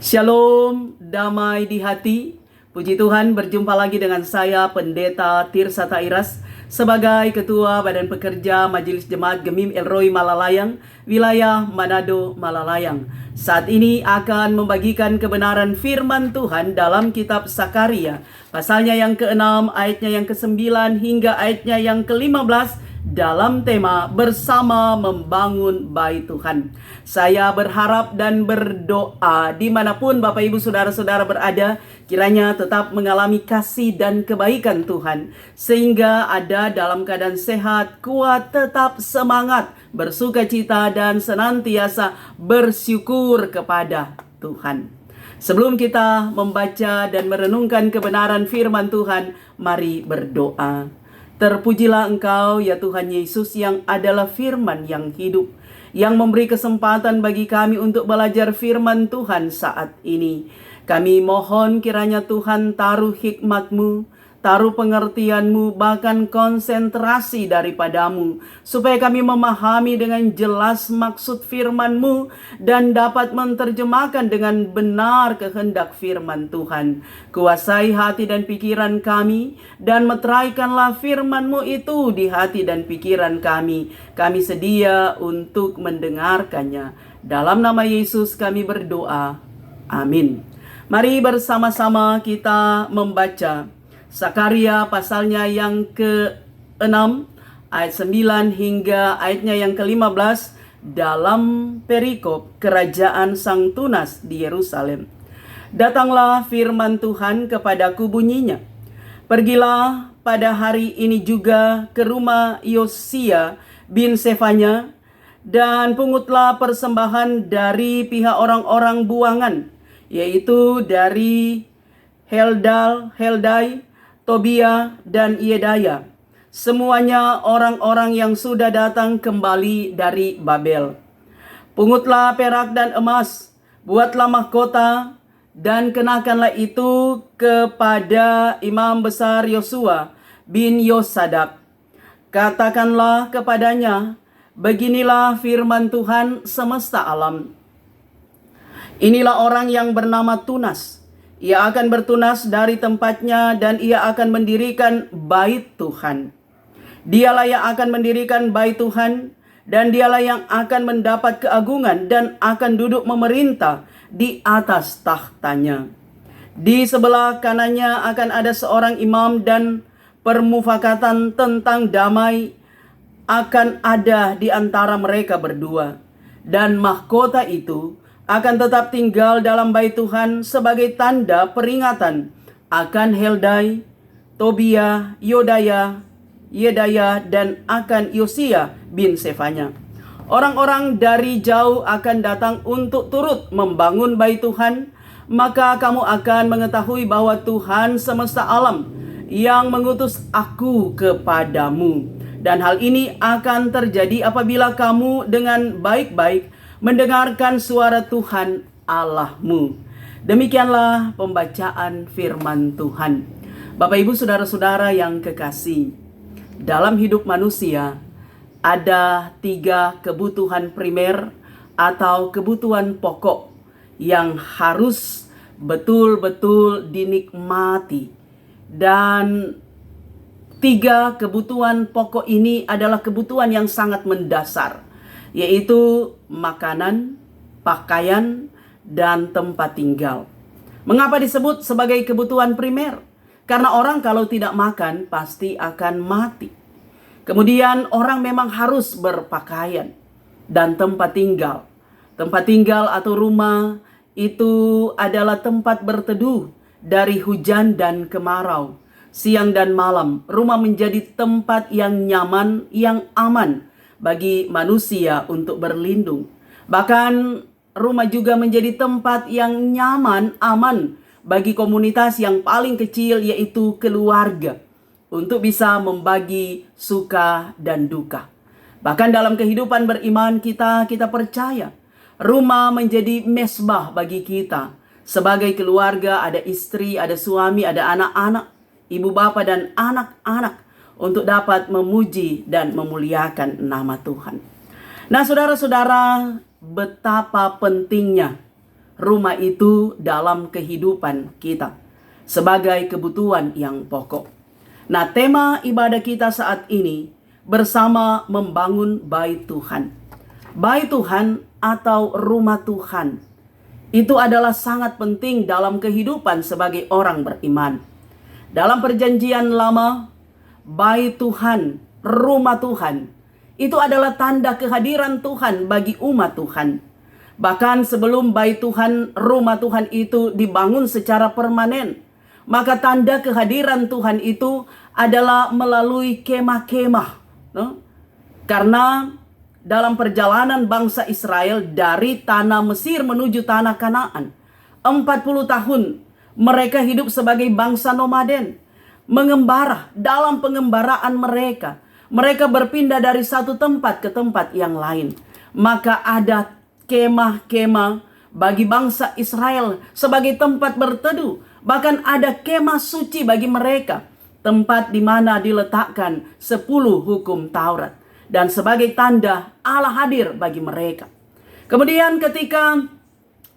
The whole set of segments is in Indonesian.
Shalom, damai di hati. Puji Tuhan, berjumpa lagi dengan saya Pendeta Tirsa Tairas sebagai Ketua Badan Pekerja Majelis Jemaat Gemim Elroy Malalayang, wilayah Manado Malalayang. Saat ini akan membagikan kebenaran firman Tuhan dalam kitab Sakaria, pasalnya yang ke-6, ayatnya yang ke-9 hingga ayatnya yang ke-15, dalam tema bersama membangun bait Tuhan. Saya berharap dan berdoa dimanapun Bapak Ibu Saudara-saudara berada, kiranya tetap mengalami kasih dan kebaikan Tuhan, sehingga ada dalam keadaan sehat, kuat, tetap semangat, bersukacita dan senantiasa bersyukur kepada Tuhan. Sebelum kita membaca dan merenungkan kebenaran firman Tuhan, mari berdoa. Terpujilah Engkau ya Tuhan Yesus yang adalah firman yang hidup, yang memberi kesempatan bagi kami untuk belajar firman Tuhan saat ini. Kami mohon kiranya Tuhan taruh hikmat-Mu, taruh pengertian-Mu, bahkan konsentrasi daripadamu, supaya kami memahami dengan jelas maksud firman-Mu dan dapat menerjemahkan dengan benar kehendak firman Tuhan. Kuasai hati dan pikiran kami, dan meteraikanlah firman-Mu itu di hati dan pikiran kami. Kami sedia untuk mendengarkannya. Dalam nama Yesus kami berdoa. Amin. Mari bersama-sama kita membaca Sakaria pasalnya yang ke-6 ayat 9 hingga ayatnya yang ke-15 dalam perikop kerajaan Sang Tunas di Yerusalem. Datanglah firman Tuhan kepadaku bunyinya, pergilah pada hari ini juga ke rumah Yosia bin Sefanya dan pungutlah persembahan dari pihak orang-orang buangan, yaitu dari Heldai, Tobia, dan Yedaya, semuanya orang-orang yang sudah datang kembali dari Babel. Pungutlah perak dan emas, buatlah mahkota, dan kenakanlah itu kepada Imam Besar Yosua bin Yosadak. Katakanlah kepadanya, beginilah firman Tuhan semesta alam. Inilah orang yang bernama Tunas. Ia akan bertunas dari tempatnya dan ia akan mendirikan bait Tuhan. Dialah yang akan mendirikan bait Tuhan, dan dialah yang akan mendapat keagungan dan akan duduk memerintah di atas tahtanya. Di sebelah kanannya akan ada seorang imam, dan permufakatan tentang damai akan ada di antara mereka berdua. Dan mahkota itu akan tetap tinggal dalam bait Tuhan sebagai tanda peringatan akan Heldai, Tobia, Yedaya, dan akan Yosia bin Sefanya. Orang-orang dari jauh akan datang untuk turut membangun bait Tuhan, maka kamu akan mengetahui bahwa Tuhan semesta alam yang mengutus aku kepadamu. Dan hal ini akan terjadi apabila kamu dengan baik-baik mendengarkan suara Tuhan Allahmu. Demikianlah pembacaan firman Tuhan. Bapak Ibu Saudara-saudara yang kekasih, dalam hidup manusia ada 3 kebutuhan primer atau kebutuhan pokok yang harus betul-betul dinikmati. Dan 3 kebutuhan pokok ini adalah kebutuhan yang sangat mendasar, yaitu makanan, pakaian, dan tempat tinggal. Mengapa disebut sebagai kebutuhan primer? Karena orang kalau tidak makan pasti akan mati. Kemudian orang memang harus berpakaian dan tempat tinggal. Tempat tinggal atau rumah itu adalah tempat berteduh dari hujan dan kemarau. Siang dan malam, rumah menjadi tempat yang nyaman, yang aman bagi manusia untuk berlindung. Bahkan rumah juga menjadi tempat yang nyaman, aman bagi komunitas yang paling kecil, yaitu keluarga, untuk bisa membagi suka dan duka. Bahkan dalam kehidupan beriman kita percaya rumah menjadi mesbah bagi kita. Sebagai keluarga, ada istri, ada suami, ada anak-anak, ibu bapa dan anak-anak, untuk dapat memuji dan memuliakan nama Tuhan. Nah, saudara-saudara, betapa pentingnya rumah itu dalam kehidupan kita sebagai kebutuhan yang pokok. Nah, tema ibadah kita saat ini bersama membangun bait Tuhan. Bait Tuhan atau rumah Tuhan itu adalah sangat penting dalam kehidupan sebagai orang beriman. Dalam perjanjian lama, bait Tuhan, rumah Tuhan, itu adalah tanda kehadiran Tuhan bagi umat Tuhan. Bahkan sebelum bait Tuhan, rumah Tuhan itu dibangun secara permanen, maka tanda kehadiran Tuhan itu adalah melalui kemah-kemah. Karena dalam perjalanan bangsa Israel dari tanah Mesir menuju tanah Kanaan, 40 tahun mereka hidup sebagai bangsa nomaden, mengembara. Dalam pengembaraan mereka, mereka berpindah dari satu tempat ke tempat yang lain. Maka ada kemah-kemah bagi bangsa Israel sebagai tempat berteduh. Bahkan ada kemah suci bagi mereka, tempat di mana diletakkan 10 hukum Taurat. Dan sebagai tanda Allah hadir bagi mereka. Kemudian ketika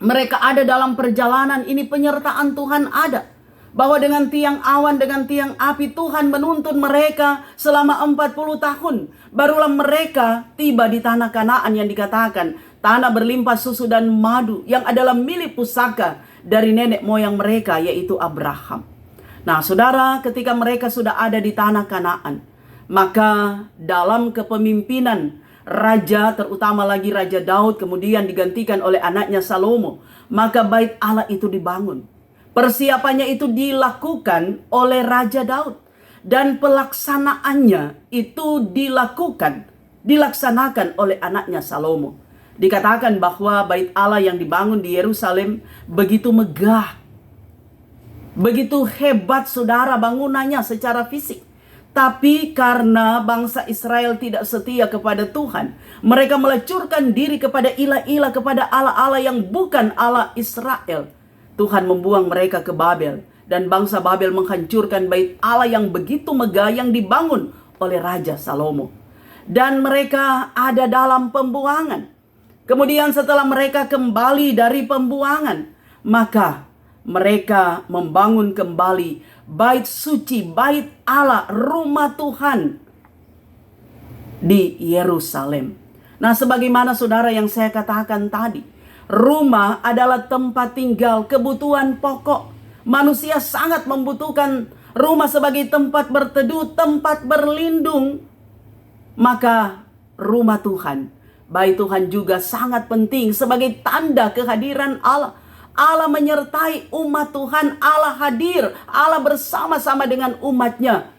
mereka ada dalam perjalanan ini, penyertaan Tuhan ada. Bahwa dengan tiang awan, dengan tiang api, Tuhan menuntun mereka selama 40 tahun. Barulah mereka tiba di tanah Kanaan yang dikatakan tanah berlimpah susu dan madu, yang adalah milik pusaka dari nenek moyang mereka, yaitu Abraham. Nah, saudara, ketika mereka sudah ada di tanah Kanaan, maka dalam kepemimpinan raja, terutama lagi Raja Daud, kemudian digantikan oleh anaknya Salomo, maka bait Allah itu dibangun. Persiapannya itu dilakukan oleh Raja Daud, dan pelaksanaannya itu dilaksanakan oleh anaknya Salomo. Dikatakan bahwa bait Allah yang dibangun di Yerusalem begitu megah, begitu hebat, saudara, bangunannya secara fisik. Tapi karena bangsa Israel tidak setia kepada Tuhan, mereka melecurkan diri kepada ilah-ilah, kepada Allah-Allah yang bukan Allah Israel. Tuhan membuang mereka ke Babel, dan bangsa Babel menghancurkan bait Allah yang begitu megah yang dibangun oleh Raja Salomo. Dan mereka ada dalam pembuangan. Kemudian setelah mereka kembali dari pembuangan, maka mereka membangun kembali bait suci, bait Allah, rumah Tuhan di Yerusalem. Nah, sebagaimana saudara yang saya katakan tadi, rumah adalah tempat tinggal, kebutuhan pokok. Manusia sangat membutuhkan rumah sebagai tempat berteduh, tempat berlindung. Maka rumah Tuhan, bait Tuhan juga sangat penting sebagai tanda kehadiran Allah. Allah menyertai umat Tuhan, Allah hadir, Allah bersama-sama dengan umatnya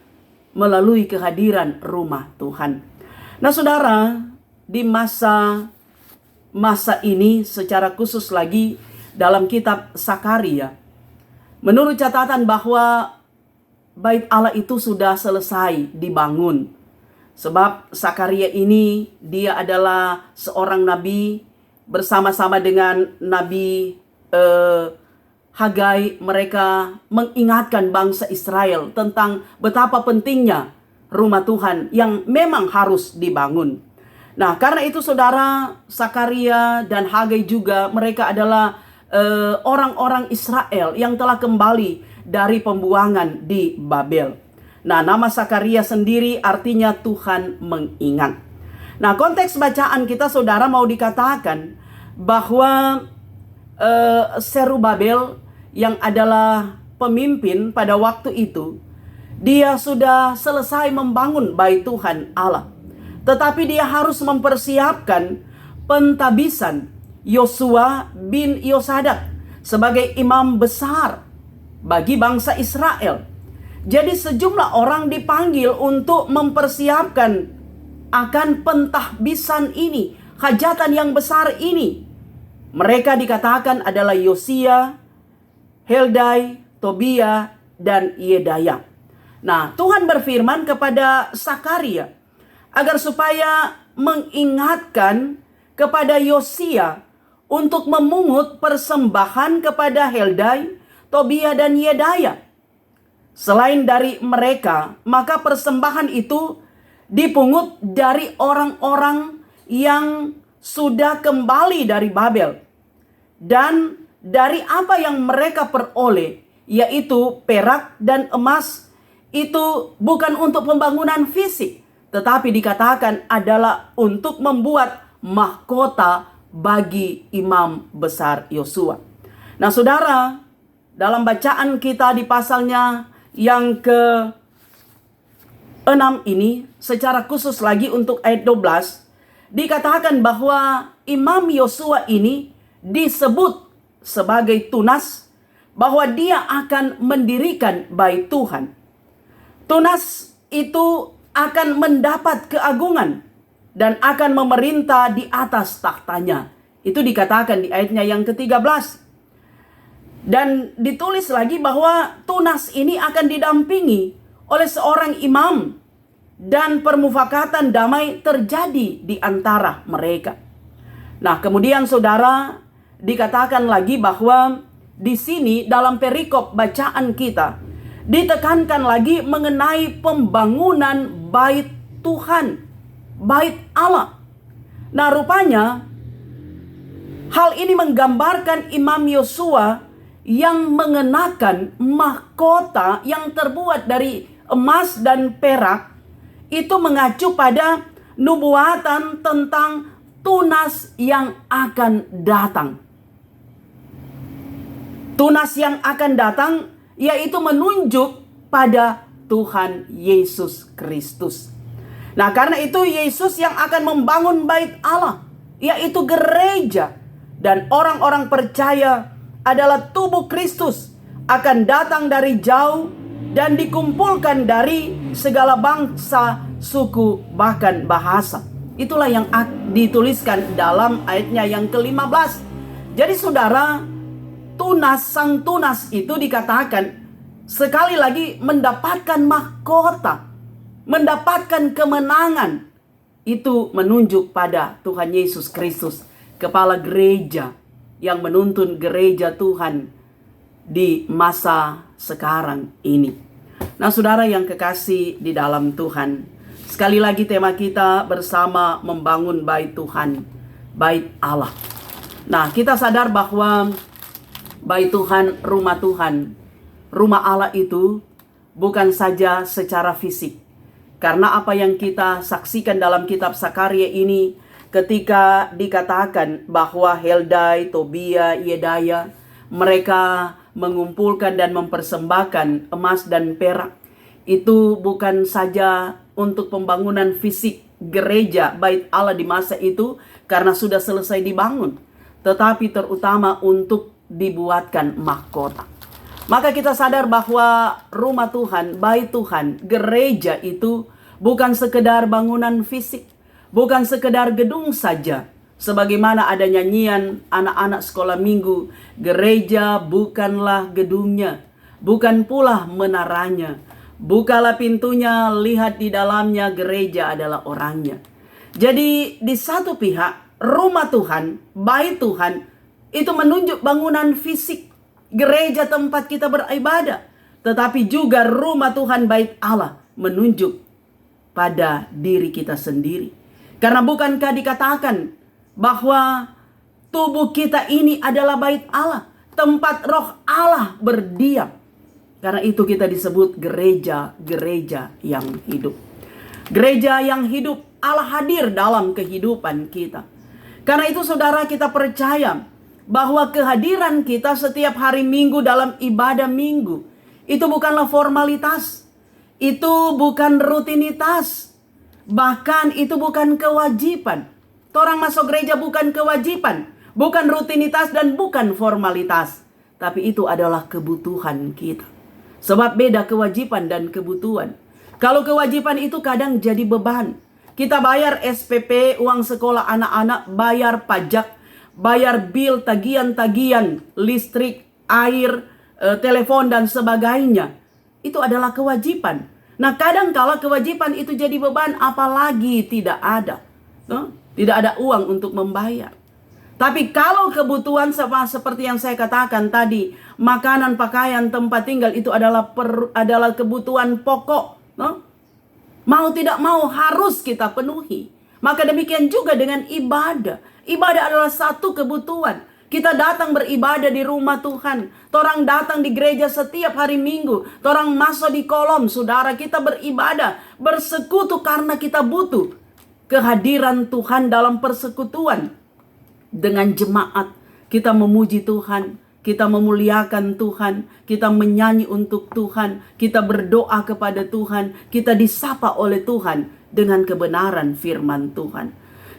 melalui kehadiran rumah Tuhan. Nah, saudara, di masa ini secara khusus lagi dalam kitab Sakaria, menurut catatan bahwa bait Allah itu sudah selesai dibangun. Sebab Sakaria ini dia adalah seorang nabi bersama-sama dengan Nabi Hagai. Mereka mengingatkan bangsa Israel tentang betapa pentingnya rumah Tuhan yang memang harus dibangun. Nah, karena itu saudara, Sakaria dan Hagai juga mereka adalah orang-orang Israel yang telah kembali dari pembuangan di Babel. Nah, nama Sakaria sendiri artinya Tuhan mengingat. Nah, konteks bacaan kita saudara mau dikatakan bahwa Serubabel yang adalah pemimpin pada waktu itu, dia sudah selesai membangun bait Tuhan Allah. Tetapi dia harus mempersiapkan pentabisan Yosua bin Yosadak sebagai imam besar bagi bangsa Israel. Jadi sejumlah orang dipanggil untuk mempersiapkan akan pentahbisan ini, hajatan yang besar ini. Mereka dikatakan adalah Yosia, Heldai, Tobia, dan Yedaya. Nah, Tuhan berfirman kepada Sakaria agar supaya mengingatkan kepada Yosia untuk memungut persembahan kepada Heldai, Tobia, dan Yedaya. Selain dari mereka, maka persembahan itu dipungut dari orang-orang yang sudah kembali dari Babel. Dan dari apa yang mereka peroleh, yaitu perak dan emas, itu bukan untuk pembangunan fisik, tetapi dikatakan adalah untuk membuat mahkota bagi imam besar Yosua. Nah saudara, dalam bacaan kita di pasalnya yang ke-6 ini, secara khusus lagi untuk ayat 12, dikatakan bahwa Imam Yosua ini disebut sebagai tunas, bahwa dia akan mendirikan bait Tuhan. Tunas itu akan mendapat keagungan dan akan memerintah di atas tahtanya. Itu dikatakan di ayatnya yang ke-13. Dan ditulis lagi bahwa tunas ini akan didampingi oleh seorang imam dan permufakatan damai terjadi di antara mereka. Nah, kemudian saudara, dikatakan lagi bahwa di sini dalam perikop bacaan kita ditekankan lagi mengenai pembangunan bait Tuhan, bait Allah. Nah, rupanya hal ini menggambarkan Imam Yosua yang mengenakan mahkota yang terbuat dari emas dan perak, itu mengacu pada nubuatan tentang tunas yang akan datang. Tunas yang akan datang yaitu menunjuk pada Tuhan Yesus Kristus. Nah, karena itu Yesus yang akan membangun bait Allah, yaitu gereja, dan orang-orang percaya adalah tubuh Kristus, akan datang dari jauh dan dikumpulkan dari segala bangsa, suku, bahkan bahasa. Itulah yang dituliskan dalam ayatnya yang ke-15. Jadi saudara, sang tunas itu dikatakan sekali lagi mendapatkan mahkota, mendapatkan kemenangan. Itu menunjuk pada Tuhan Yesus Kristus, kepala gereja, yang menuntun gereja Tuhan di masa sekarang ini. Nah saudara yang kekasih di dalam Tuhan, sekali lagi tema kita bersama membangun bait Tuhan, bait Allah. Nah kita sadar bahwa bait Tuhan, rumah Tuhan, rumah Allah itu bukan saja secara fisik. Karena apa yang kita saksikan dalam kitab Sakarya ini, ketika dikatakan bahwa Heldai, Tobia, Yedaya, mereka mengumpulkan dan mempersembahkan emas dan perak, itu bukan saja untuk pembangunan fisik gereja bait Allah di masa itu karena sudah selesai dibangun, tetapi terutama untuk dibuatkan mahkota. Maka kita sadar bahwa rumah Tuhan, bait Tuhan, gereja itu bukan sekedar bangunan fisik, bukan sekedar gedung saja. Sebagaimana ada nyanyian anak-anak sekolah minggu, gereja bukanlah gedungnya, bukan pula menaranya. Bukalah pintunya, lihat di dalamnya, gereja adalah orangnya. Jadi di satu pihak, rumah Tuhan, bait Tuhan, itu menunjuk bangunan fisik, gereja tempat kita beribadah. Tetapi juga rumah Tuhan, bait Allah, menunjuk pada diri kita sendiri. Karena bukankah dikatakan bahwa tubuh kita ini adalah bait Allah, tempat roh Allah berdiam. Karena itu kita disebut gereja yang hidup. Gereja yang hidup, Allah hadir dalam kehidupan kita. Karena itu saudara, kita percaya bahwa kehadiran kita setiap hari Minggu dalam ibadah Minggu itu bukanlah formalitas, itu bukan rutinitas, bahkan itu bukan kewajiban. Orang masuk gereja bukan kewajiban, bukan rutinitas dan bukan formalitas, tapi itu adalah kebutuhan kita. Sebab beda kewajiban dan kebutuhan. Kalau kewajiban itu kadang jadi beban. Kita bayar SPP, uang sekolah anak-anak, bayar pajak, bayar bil, tagihan-tagihan, listrik, air, telepon dan sebagainya. Itu adalah kewajiban. Nah kadang kala kewajiban itu jadi beban, apalagi tidak ada. Tidak ada uang untuk membayar. Tapi kalau kebutuhan seperti yang saya katakan tadi, makanan, pakaian, tempat tinggal itu adalah kebutuhan pokok. Mau tidak mau harus kita penuhi. Maka demikian juga dengan ibadah. Ibadah adalah satu kebutuhan. Kita datang beribadah di rumah Tuhan. Torang datang di gereja setiap hari Minggu. Torang masuk di kolom, saudara, kita beribadah, bersekutu karena kita butuh kehadiran Tuhan dalam persekutuan dengan jemaat. Kita memuji Tuhan, kita memuliakan Tuhan, kita menyanyi untuk Tuhan, kita berdoa kepada Tuhan, kita disapa oleh Tuhan dengan kebenaran firman Tuhan.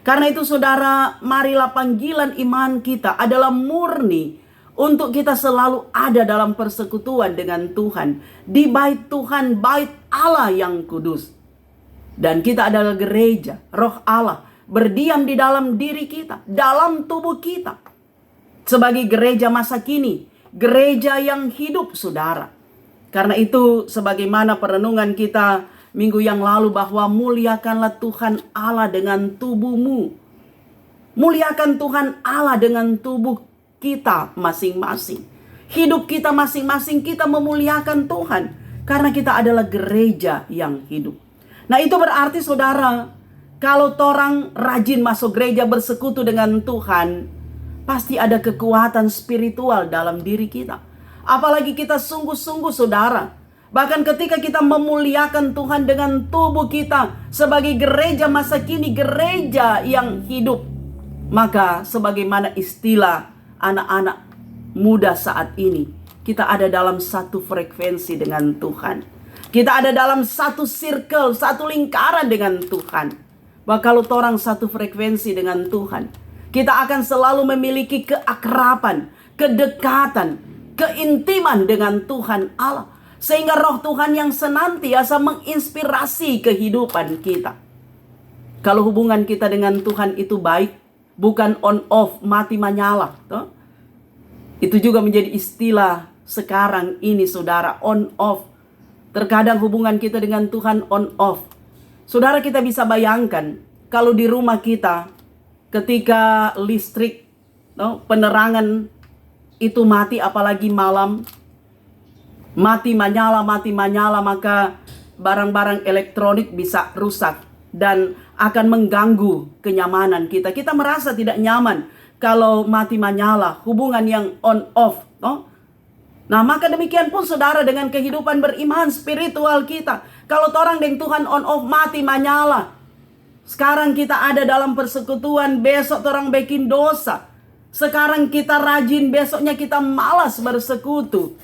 Karena itu saudara, marilah panggilan iman kita adalah murni untuk kita selalu ada dalam persekutuan dengan Tuhan. Di bait Tuhan, bait Allah yang kudus. Dan kita adalah gereja, roh Allah berdiam di dalam diri kita, dalam tubuh kita. Sebagai gereja masa kini, gereja yang hidup saudara. Karena itu sebagaimana perenungan kita minggu yang lalu bahwa muliakanlah Tuhan Allah dengan tubuhmu. Muliakan Tuhan Allah dengan tubuh kita masing-masing. Hidup kita masing-masing kita memuliakan Tuhan. Karena kita adalah gereja yang hidup. Nah itu berarti saudara, kalau torang rajin masuk gereja bersekutu dengan Tuhan, pasti ada kekuatan spiritual dalam diri kita. Apalagi kita sungguh-sungguh saudara. Bahkan ketika kita memuliakan Tuhan dengan tubuh kita sebagai gereja masa kini, gereja yang hidup. Maka sebagaimana istilah anak-anak muda saat ini, kita ada dalam satu frekuensi dengan Tuhan. Kita ada dalam satu circle, satu lingkaran dengan Tuhan. Bahwa kalau orang satu frekuensi dengan Tuhan, kita akan selalu memiliki keakraban, kedekatan, keintiman dengan Tuhan Allah. Sehingga roh Tuhan yang senantiasa menginspirasi kehidupan kita. Kalau hubungan kita dengan Tuhan itu baik, bukan on off, mati menyala. Toh? Itu juga menjadi istilah sekarang ini saudara, on off. Terkadang hubungan kita dengan Tuhan on off. Saudara, kita bisa bayangkan kalau di rumah kita ketika listrik, penerangan itu mati, apalagi malam, mati menyala, maka barang-barang elektronik bisa rusak dan akan mengganggu kenyamanan kita. Kita merasa tidak nyaman kalau mati menyala, hubungan yang on off. Nah maka demikian pun saudara dengan kehidupan beriman spiritual kita. Kalau orang dengan Tuhan on off, mati menyala. Sekarang kita ada dalam persekutuan, besok orang bikin dosa. Sekarang kita rajin, besoknya kita malas bersekutu.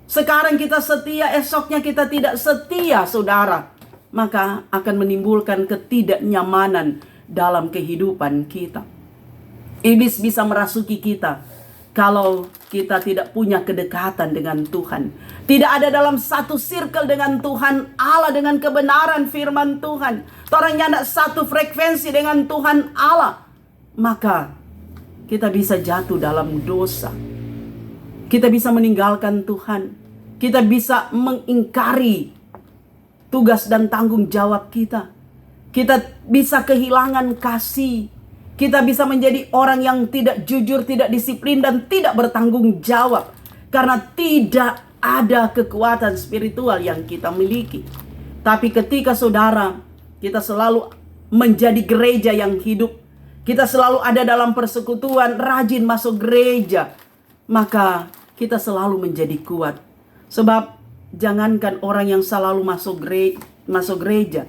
Sekarang kita setia, esoknya kita tidak setia, saudara. Maka akan menimbulkan ketidaknyamanan dalam kehidupan kita. Iblis bisa merasuki kita kalau kita tidak punya kedekatan dengan Tuhan. Tidak ada dalam satu circle dengan Tuhan Allah, dengan kebenaran firman Tuhan. Orang yang tidak satu frekuensi dengan Tuhan Allah. Maka kita bisa jatuh dalam dosa. Kita bisa meninggalkan Tuhan. Kita bisa mengingkari tugas dan tanggung jawab kita. Kita bisa kehilangan kasih. Kita bisa menjadi orang yang tidak jujur, tidak disiplin, dan tidak bertanggung jawab. Karena tidak ada kekuatan spiritual yang kita miliki. Tapi ketika saudara, kita selalu menjadi gereja yang hidup. Kita selalu ada dalam persekutuan, rajin masuk gereja. Maka kita selalu menjadi kuat. Sebab jangankan orang yang selalu masuk gereja.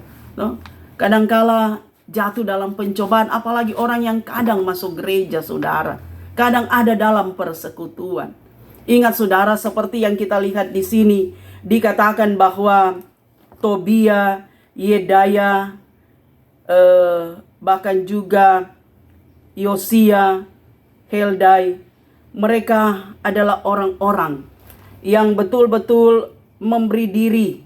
Kadangkala jatuh dalam pencobaan, apalagi orang yang kadang masuk gereja saudara. Kadang ada dalam persekutuan. Ingat saudara, seperti yang kita lihat di sini, dikatakan bahwa Tobia, Yedaya, bahkan juga Yosia, Heldai, mereka adalah orang-orang yang betul-betul memberi diri,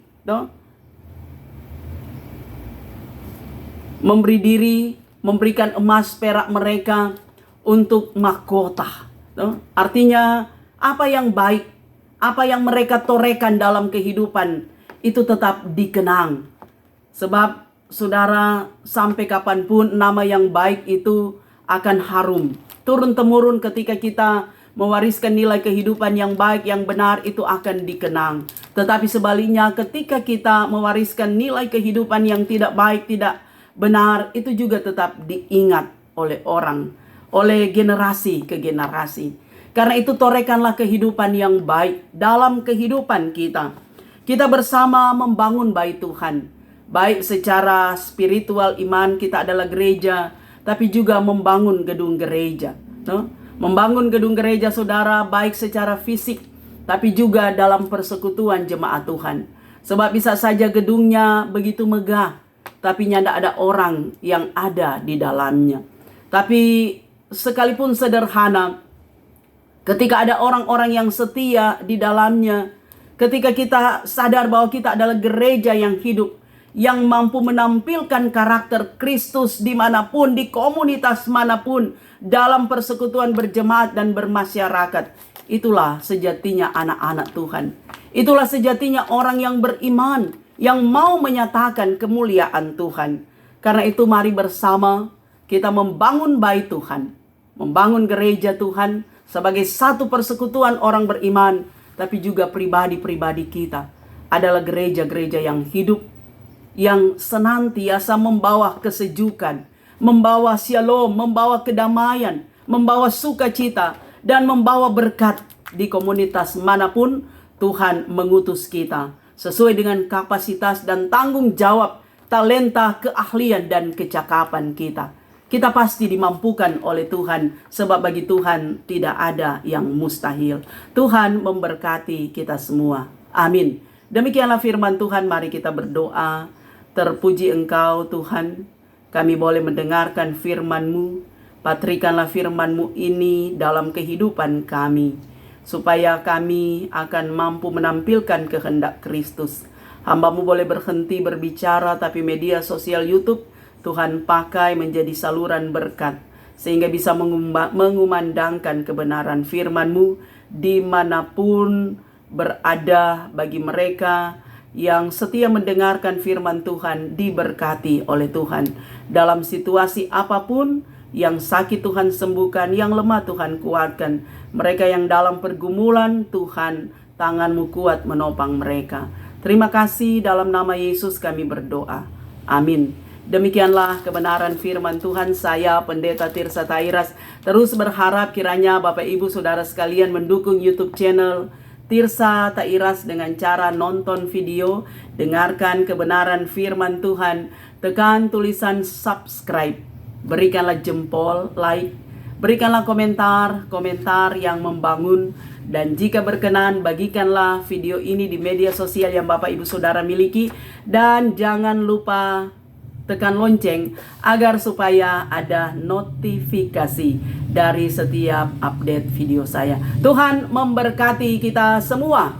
memberikan emas perak mereka untuk mahkota. Artinya apa yang baik, apa yang mereka torehkan dalam kehidupan itu tetap dikenang. Sebab saudara, sampai kapanpun nama yang baik itu akan harum. Turun-temurun ketika kita mewariskan nilai kehidupan yang baik, yang benar, itu akan dikenang. Tetapi sebaliknya ketika kita mewariskan nilai kehidupan yang tidak baik, tidak benar, itu juga tetap diingat oleh orang. oleh generasi ke generasi. Karena itu torehkanlah kehidupan yang baik dalam kehidupan kita. Kita bersama membangun bait Tuhan. Baik secara spiritual iman kita adalah gereja, tapi juga membangun gedung gereja. No? Membangun gedung gereja saudara baik secara fisik, tapi juga dalam persekutuan jemaat Tuhan. Sebab bisa saja gedungnya begitu megah, tapi tidak ada orang yang ada di dalamnya. Tapi sekalipun sederhana, ketika ada orang-orang yang setia di dalamnya, ketika kita sadar bahwa kita adalah gereja yang hidup, yang mampu menampilkan karakter Kristus dimanapun, di komunitas manapun, dalam persekutuan berjemaat dan bermasyarakat. Itulah sejatinya anak-anak Tuhan. Itulah sejatinya orang yang beriman, yang mau menyatakan kemuliaan Tuhan. Karena itu mari bersama kita membangun bait Tuhan, membangun gereja Tuhan sebagai satu persekutuan orang beriman, tapi juga pribadi-pribadi kita adalah gereja-gereja yang hidup, yang senantiasa membawa kesejukan, membawa shalom, membawa kedamaian, membawa sukacita, dan membawa berkat di komunitas manapun Tuhan mengutus kita sesuai dengan kapasitas dan tanggung jawab, talenta, keahlian, dan kecakapan kita. Kita pasti dimampukan oleh Tuhan, sebab bagi Tuhan tidak ada yang mustahil. Tuhan memberkati kita semua. Amin. Demikianlah firman Tuhan, mari kita berdoa. Terpuji Engkau Tuhan, kami boleh mendengarkan firman-Mu. Patrikanlah firman-Mu ini dalam kehidupan kami, supaya kami akan mampu menampilkan kehendak Kristus. Hamba-Mu boleh berhenti berbicara, tapi media sosial YouTube Tuhan pakai menjadi saluran berkat, sehingga bisa mengumandangkan kebenaran firman-Mu dimanapun berada. Bagi mereka yang setia mendengarkan firman Tuhan, diberkati oleh Tuhan. Dalam situasi apapun, yang sakit Tuhan sembuhkan, yang lemah Tuhan kuatkan. Mereka yang dalam pergumulan, Tuhan tangan-Mu kuat menopang mereka. Terima kasih, dalam nama Yesus kami berdoa. Amin. Demikianlah kebenaran firman Tuhan. Saya Pendeta Tirsa Tairas terus berharap kiranya Bapak Ibu Saudara sekalian mendukung YouTube channel Tirsa Tairas dengan cara nonton video, dengarkan kebenaran firman Tuhan, tekan tulisan subscribe, berikanlah jempol, like, berikanlah komentar yang membangun, dan jika berkenan bagikanlah video ini di media sosial yang Bapak Ibu Saudara miliki, dan jangan lupa tekan lonceng agar supaya ada notifikasi dari setiap update video saya. Tuhan memberkati kita semua.